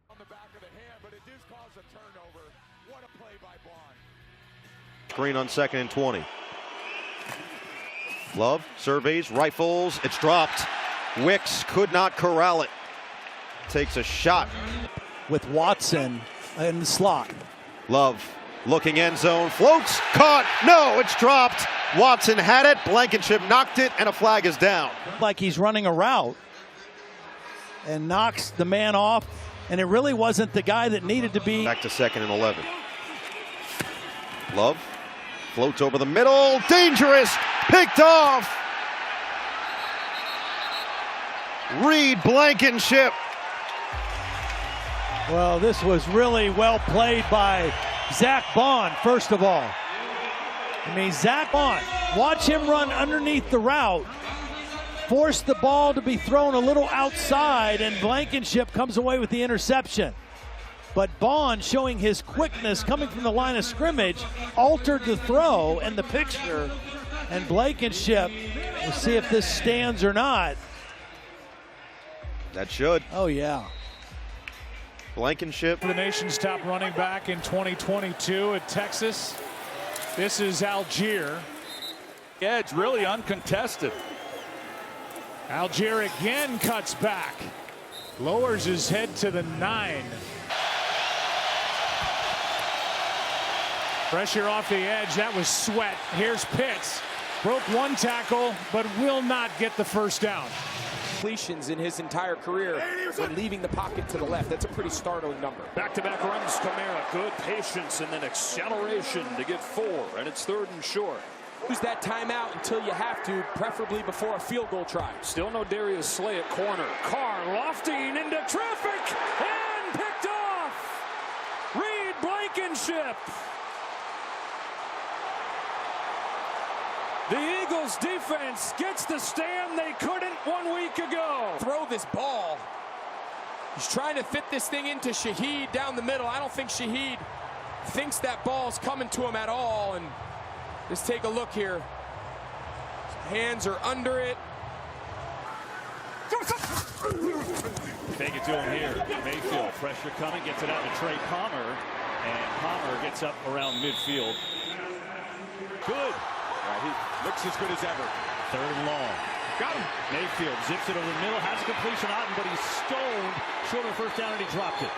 On the back of the hand, but it does cause a turnover. What a play by Bond. Screen on 2nd and 20. Love surveys, rifles, it's dropped. Wicks could not corral it. Takes a shot. With Watson in the slot. Love looking end zone, floats, caught, no, it's dropped. Watson had it, Blankenship knocked it, and a flag is down. Like he's running a route and knocks the man off, and it really wasn't the guy that needed to be. Back to 2nd and 11. Love floats over the middle, dangerous, picked off. Reed Blankenship. Well, this was really well played by Zach Bond, first of all. I mean, Zach Bond, watch him run underneath the route, force the ball to be thrown a little outside, and Blankenship comes away with the interception. But Bond, showing his quickness coming from the line of scrimmage, altered the throw and the picture. And Blankenship, we'll see if this stands or not. That should. Oh, yeah. Blankenship. The nation's top running back in 2022 at Texas. This is Algier. Yeah, it's really uncontested. Algier again cuts back. Lowers his head to the 9. Pressure off the edge. That was Sweat. Here's Pitts. Broke one tackle, but will not get the first down. Completions in his entire career when leaving the pocket to the left. That's a pretty startling number. Back-to-back runs, Kamara. Good patience and then acceleration to get 4, and it's 3rd and short. Use that timeout until you have to, preferably before a field goal try. Still no Darius Slay at corner. Carr lofting into traffic and picked off. Reed Blankenship. The Eagles defense gets the stand they couldn't 1 week ago. Throw this ball. He's trying to fit this thing into Shaheed down the middle. I don't think Shaheed thinks that ball's coming to him at all. And let's take a look here. Hands are under it. Take it to him here. Mayfield, pressure coming, gets it out to Trey Palmer. And Palmer gets up around midfield. Good. He looks as good as ever. 3rd and long. Got him. Mayfield zips it over the middle, has a completion on him, but he's stoned short of 1st down, and he dropped it.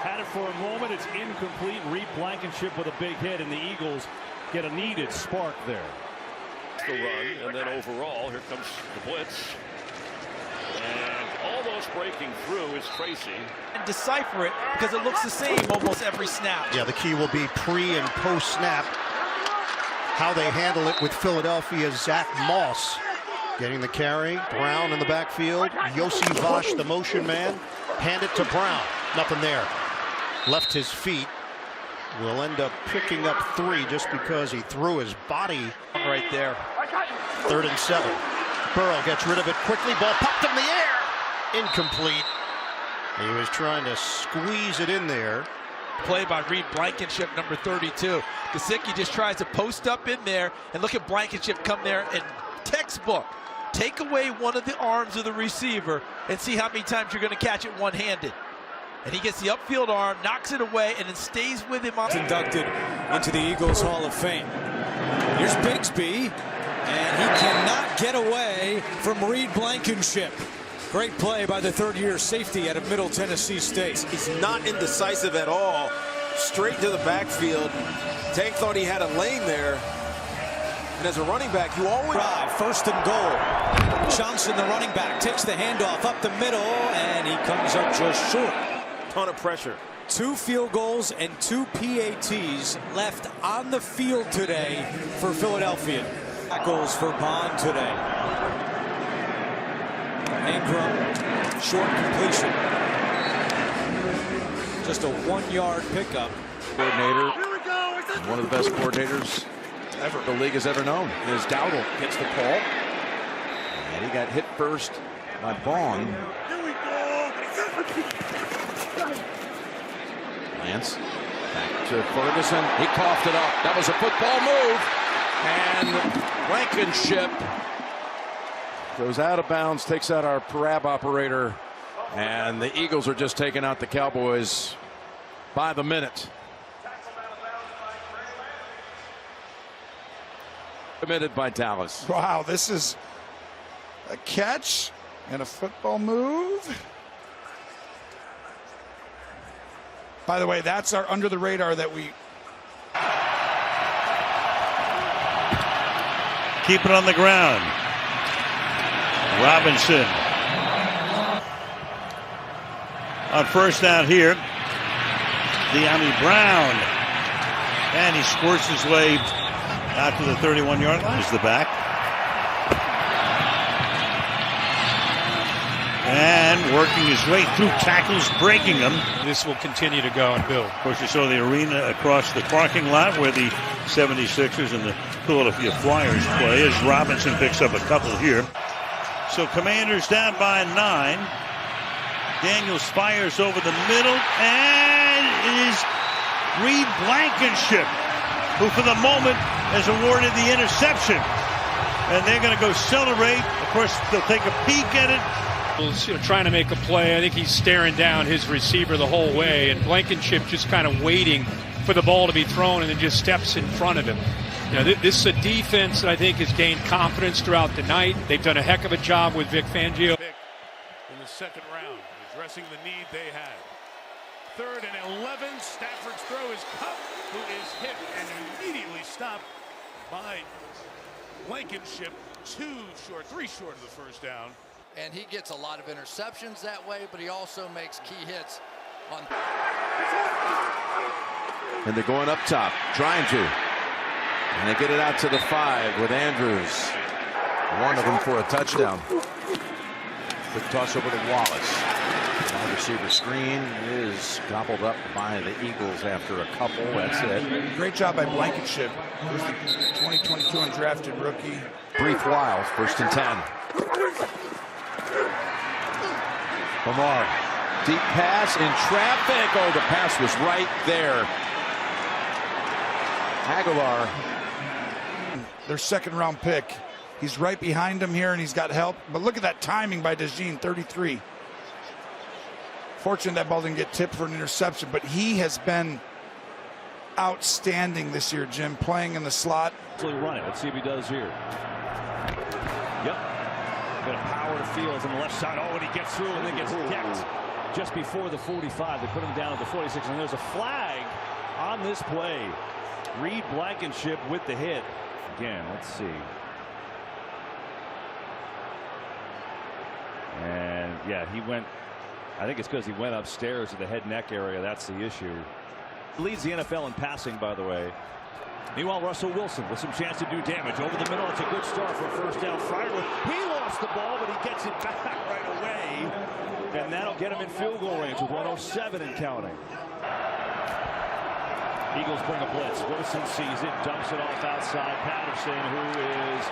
Had it for a moment, it's incomplete. Reed Blankenship with a big hit, and the Eagles get a needed spark there. The run, and then overall, here comes the blitz. And almost breaking through is Tracy. And decipher it because it looks the same almost every snap. Yeah, the key will be pre and post snap. How they handle it with Philadelphia's Zach Moss getting the carry. Brown in the backfield. Yossi Vosh, the motion man. Hand it to Brown. Nothing there. Left his feet. Will end up picking up 3 just because he threw his body Right there. 3rd and 7. Burrow gets rid of it quickly. Ball popped in the air. Incomplete. He was trying to squeeze it in there. Play by Reed Blankenship, number 32. Gesicki just tries to post up in there, and look at Blankenship come there and textbook. Take away one of the arms of the receiver and see how many times you're going to catch it one-handed. And he gets the upfield arm, knocks it away, and then stays with him. Inducted into the Eagles Hall of Fame. Here's Bigsby, and he cannot get away from Reed Blankenship. Great play by the 3rd-year safety out of Middle Tennessee State. He's not indecisive at all. Straight to the backfield. Tank thought he had a lane there. And as a running back, you always... 1st and goal. Johnson, the running back, takes the handoff up the middle, and he comes up just short. Ton of pressure. 2 field goals and 2 PATs left on the field today for Philadelphia. Tackles for Bond today. Ingram, short completion. Just a 1-yard pickup. Coordinator, one of the best coordinators ever the league has ever known. As Dowdle gets the call, and he got hit first by Bond. Lance back to Ferguson. He coughed it up. That was a football move, and Blankenship goes out of bounds, takes out our parab operator And the Eagles are just taking out the Cowboys by the minute. Committed by Dallas. Wow, this is a catch and a football move. By the way, that's our under the radar that we keep it on the ground. Robinson on first down here. De'Ami Brown, and he squirts his way out to the 31-yard line. Is the back. And working his way through tackles, breaking them. This will continue to go and build. Of course, you saw the arena across the parking lot where the 76ers and the Philadelphia Flyers play as Robinson picks up a couple here. So Commanders down by 9. Daniels fires over the middle, and it is Reed Blankenship, who for the moment has awarded the interception. And they're going to go celebrate. Of course, they'll take a peek at it. Trying to make a play. I think he's staring down his receiver the whole way, and Blankenship just kind of waiting for the ball to be thrown and then just steps in front of him. This is a defense that I think has gained confidence throughout the night. They've done a heck of a job with Vic Fangio. In the second round, addressing the need they had. 3rd and 11. Stafford's throw is Cup, who is hit and immediately stopped by Blankenship. 3 short of the first down. And he gets a lot of interceptions that way, but he also makes key hits on. And they're going up top, trying to. And they get it out to the 5 with Andrews. One of them for a touchdown. Quick toss over to Wallace. Wide receiver screen is gobbled up by the Eagles after a couple. That's it. great job by Blankenship. Who's the 2022 undrafted rookie. Brief while, 1st and 10. Lamar, deep pass in traffic. Oh, the pass was right there. Aguilar. Their 2nd round pick. He's right behind him here, and he's got help. But look at that timing by DeJean, 33. Fortunate that ball didn't get tipped for an interception, but he has been outstanding this year, Jim, playing in the slot. Run it. Let's see if he does here. Yep. Bit of power to Fields on the left side. Oh, and he gets through and then gets decked just before the 45. They put him down at the 46, and there's a flag on this play. Reed Blankenship with the hit. Again, let's see. And yeah, he went. I think it's because he went upstairs to the head neck area. That's the issue. Leads the NFL in passing, by the way. Meanwhile, Russell Wilson with some chance to do damage over the middle. It's a good start for a first down. Fryerwood, he lost the ball, but he gets it back right away, and that'll get him in field goal range with 1:07 and counting. Eagles bring a blitz. Wilson sees it, dumps it off outside. Patterson, who is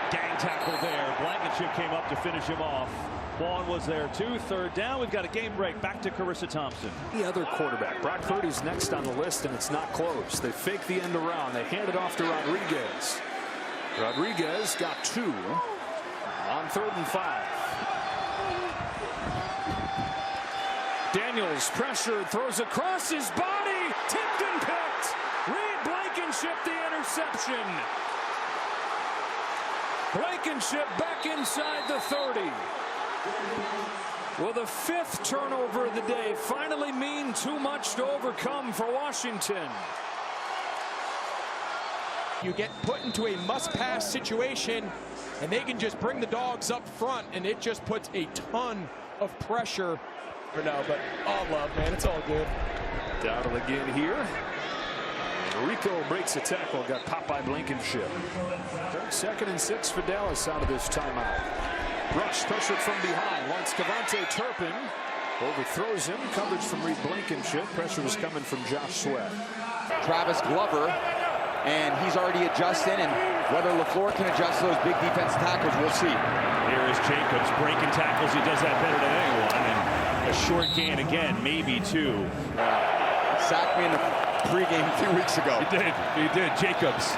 gang tackled there. Blankenship came up to finish him off. Vaughn was there too. 3rd down. We've got a game break. Back to Carissa Thompson. The other quarterback, Brock Purdy's next on the list, and it's not close. They fake the end around. They hand it off to Rodriguez. Rodriguez got 2 on 3rd and 5. Daniels pressured, throws across his body, tipped and picked. Reed Blankenship the interception. Blankenship back inside the 30. Well, the 5th turnover of the day finally mean too much to overcome for Washington. You get put into a must-pass situation, and they can just bring the dogs up front, and it just puts a ton of pressure. No, but all love, man. It's all good. Dowdle again here. Rico breaks the tackle, got popped by Blankenship. 2nd and 6 for Dallas out of this timeout. Brooks pressured from behind. Wants Cavante Turpin. Overthrows him. Coverage from Reed Blankenship. Pressure was coming from Josh Sweat. Travis Glover, and he's already adjusting, and whether LaFleur can adjust those big defensive tackles, we'll see. Here is Jacobs breaking tackles. He does that better than anyone. And a short gain again, maybe 2. Sacked me in the pregame 2 weeks ago. He did. Jacobs.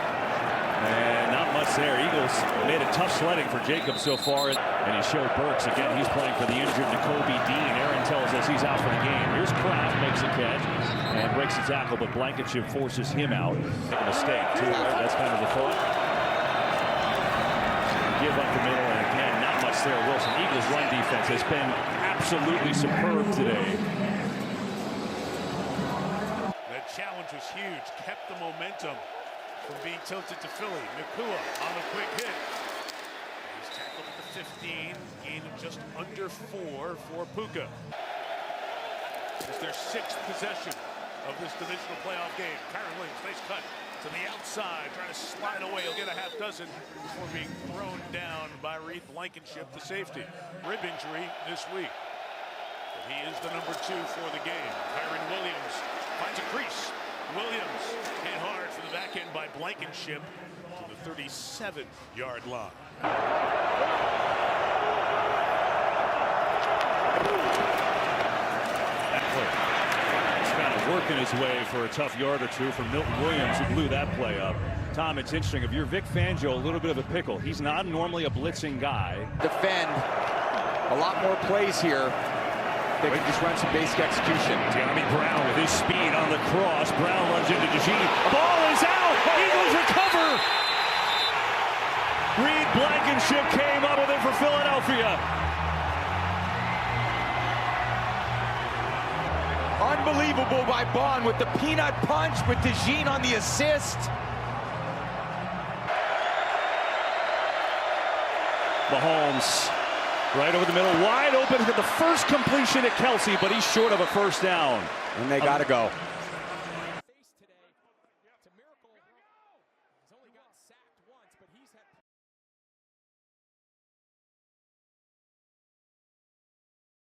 And not much loss there. Eagles made it tough sledding for Jacobs so far. And he showed Burks. Again, he's playing for the injured Nakobe Dean. Aaron tells us he's out for the game. Here's Kraft, makes a catch and breaks the tackle, but Blankenship forces him out. Make a mistake, too. That's kind of the thought. Give up the middle, and again, not much there. Wilson. Eagles' run defense has been absolutely superb today. The challenge was huge, kept the momentum from being tilted to Philly. Nakua on a quick hit. He's tackled at the 15, gain of just under 4 for Puka. It's their 6th possession of this divisional playoff game. Kyron Williams, nice cut to the outside, trying to slide away. He'll get a half dozen before being thrown down by Reed Blankenship, the safety. Rib injury this week. But he is the number 2 for the game. Kyron Williams finds a crease. Williams hit hard from the back end by Blankenship to the 37-yard line. He's kind of working his way for a tough yard or two from Milton Williams, who blew that play up. Tom, it's interesting. If you're Vic Fangio, a little bit of a pickle. He's not normally a blitzing guy. Defend a lot more plays here. They can just run some basic execution. Jeremy Brown with his speed on the cross. Brown runs into DeJean. Ball is out. Eagles recover. Reed Blankenship came up with it for Philadelphia. Unbelievable by Bond with the peanut punch with DeJean on the assist. Mahomes right over the middle, wide open. The first completion at Kelsey, but he's short of a first down. And they got to go.